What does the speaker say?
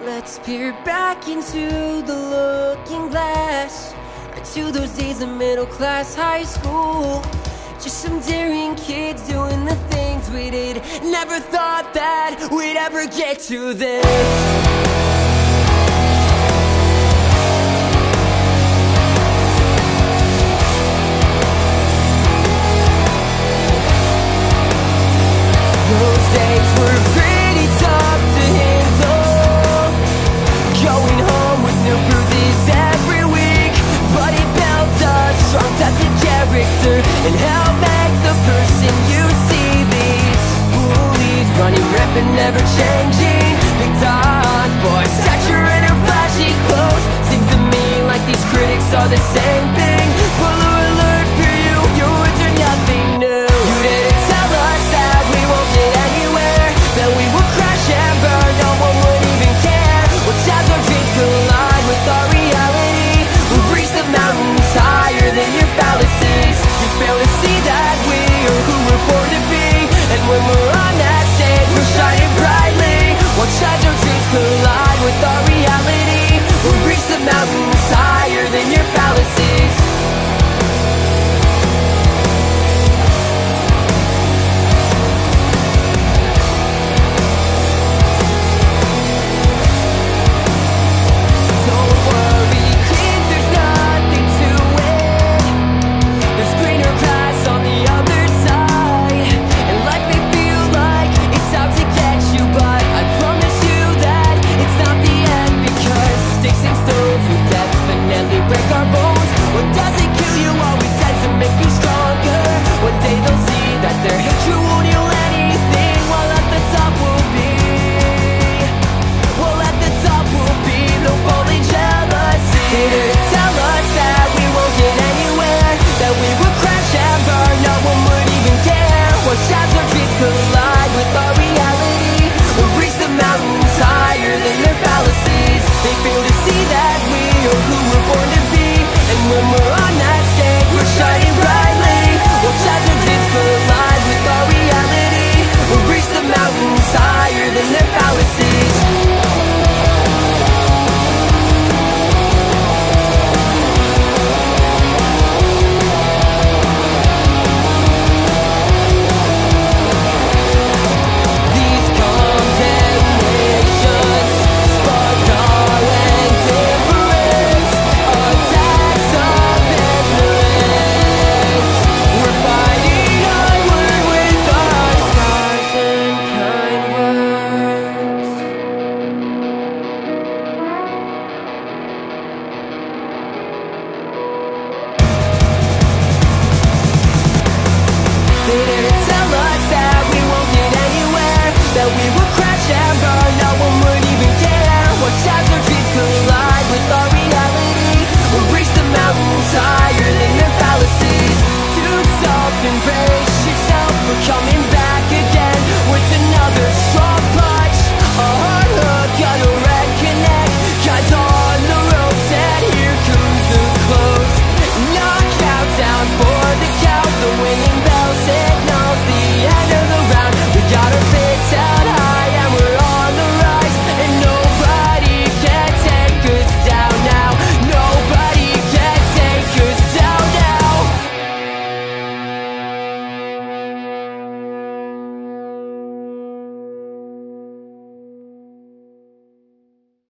Let's peer back into the looking glass, or to those days of middle class high school. Just some daring kids doing the things we did. Never thought that we'd ever get to this. Those days were pretty tough to handle, going home with new bruises every week. But it built a strong type of character and helped make the person you see. These bullies running rampant, never changing. Picked on for stature and her flashy clothes. Seems to me like these critics are the same thing. Spoiler alert for you, your words are nothing new. You didn't tell us that we won't get anywhere, that we will crash and burn, no one would even care. Watch as our dreams collide with our reality. We've reached the mountains higher than your fallacies. You fail to see that we are who we're born to be, and when we're on that stage we're shining brightly. Watch as our dreams collide with our reality. We've reached the mountains higher than your fallacies. When we're on that stage, we're shining bright.